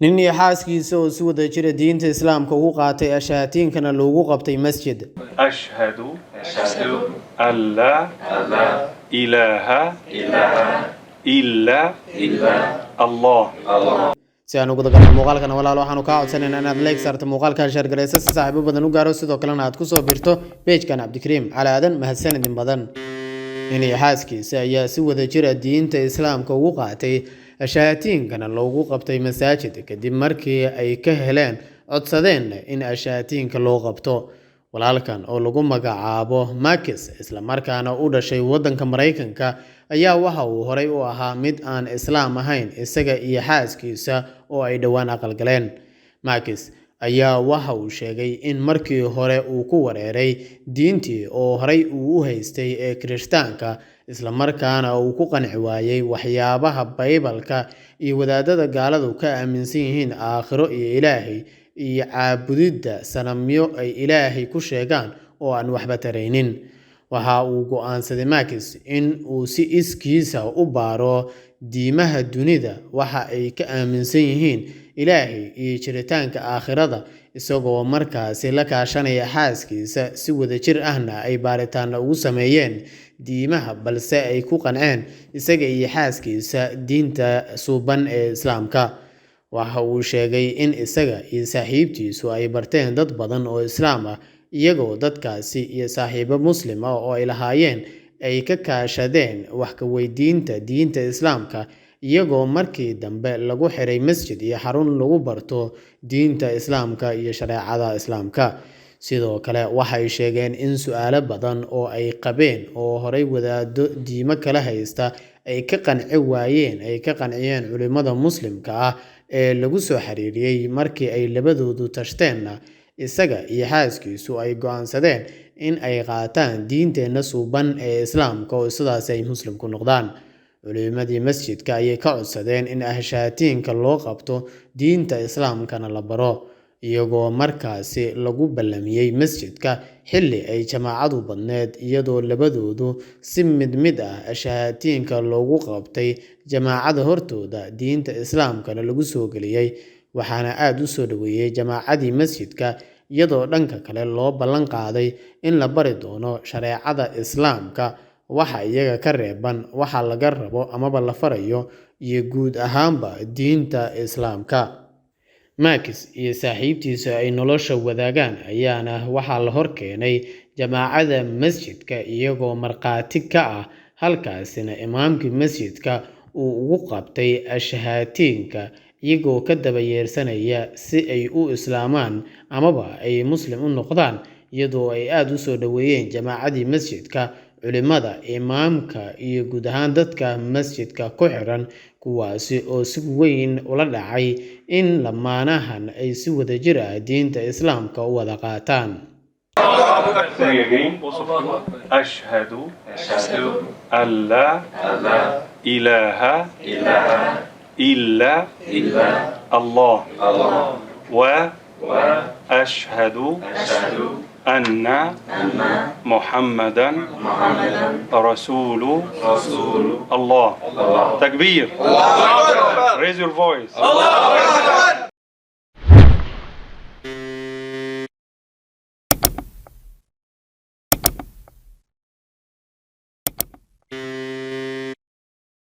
nin iyo xaaskiisa oo si wada jira diinta islaamka ugu qaatay ashaatiinkana loogu qabtay masjid. ashhadu an la ilaaha illa allah. si aan ugu dagalno muuqaalkana walaal waxaanu kaa codsanaynaa inaad like saarto muuqaalkan share gareysa si saaxiibo badan u gaaro sidoo kalena aad ku soo birto page-kan Cabdikariim Cali Aadan mahadsanidin badan. nin iyo xaaskiisa ayaa si wada jira diinta islaamka ugu qaatay ashaatiinkana loogu qabtay masaajid kadib markii ay ka heleen codsadeen in ashaatiinka loo qabto. walaalkan oo lagu magacaabo Marcus isla markaana u dhashay wadanka Mareykanka ayaa waxa uu horay u ahaa mid aan islaam ahayn isaga iyo xaaskiisa oo ay dhawaan aqal galeen. Marcus ayaa waxa uu sheegay in markii hore uu ku wareeray diintii oo horay uu u haystay ee Kirishtaanka isla markaana uu ku qanci waayay waxyaabaha Baybalka iyo wadaadada gaaladu ka aaminsan yihiin aakhiro iyo Ilaahay iyo caabudidda sanamyo ay Ilaahay ku sheegaan oo aan waxba taraynin. waxa uu go'aansaday Marcus in uu si iskiisa u baaro diimaha dunida waxa ay ka aaminsan yihiin Ilaahay iyo jiritaanka aakhirada isagoo markaasi la kaashanaya xaaskiisa si wada jir ahna ay baaritaan ugu sameeyeen diimaha balse ay ku qanceen isaga iyo xaaskiisa diinta suuban ee Islaamka. waxa uu sheegay in isaga iyo saaxiibtiisu ay barteen dad badan oo Islaam ah iyagoo dadkaasi iyo saaxiibo Muslim ah oo ay lahaayeen ay ka kaashadeen wax ka weydiinta diinta Islaamka iyagoo markii dambe lagu xiray masjid iyo xarun lagu barto diinta Islaamka iyo shareecada Islaamka. sidoo kale waxay sheegeen in su'aalo badan oo ay qabeen oo horay wadaado diimo kala haysta ay ka qanciyeen culimada Muslimka ah ee lagu soo xiriiriyay markii ay labadoodu tashteen isaga iyo xaaskiisu ay go'aansadeen in ay qaataan diinteena suuban ee Islaamka oo sidaas ay Muslim ku noqdaan. culimadii masjidka ayay ka codsadeen in ashaatiinka loo qabto diinta Islaamkana la baro iyagoo markaasi lagu ballamiyay masjidka xilli ay jamaacadu badneed iyadoo labadoodu si mid ah ashaatiinka loogu qabtay jamaacada hortooda diinta Islaamkana lagu soo galiyay. waxaana aad u soo dhaweeyay jamaacadii masjidka iyadoo dhanka kale loo ballan qaaday in la bari doono shareecada Islaamka waxa iyaga ka reeban waxa laga rabo amaba la farayo iyo guud ahaanba diinta Islaamka. Marcus iyo saaxiibtiisa ay nolosha wadaagaan ayaana waxa la hor keenay jamaacada masjidka iyagoo marqaati ka ah halkaasina imaamkii masjidka uu ugu qabtay ashaatiinka iyagoo ka daba yeersanaya si ay u islaamaan amaba ay Muslim u noqdaan iyadoo ay aad u soo dhaweeyeen jamaacadii masjidka culimada imaamka iyo guud ahaan dadka masjidka ku xiran kuwaasi oo si weyn ula dhacay in lamaanahan ay si wada jir ah diinta Islaamka u wada qaataan. ashhadu an la ilaaha illa allah wa ashhadu أن محمدا رسول الله. تكبير. Raise your voice.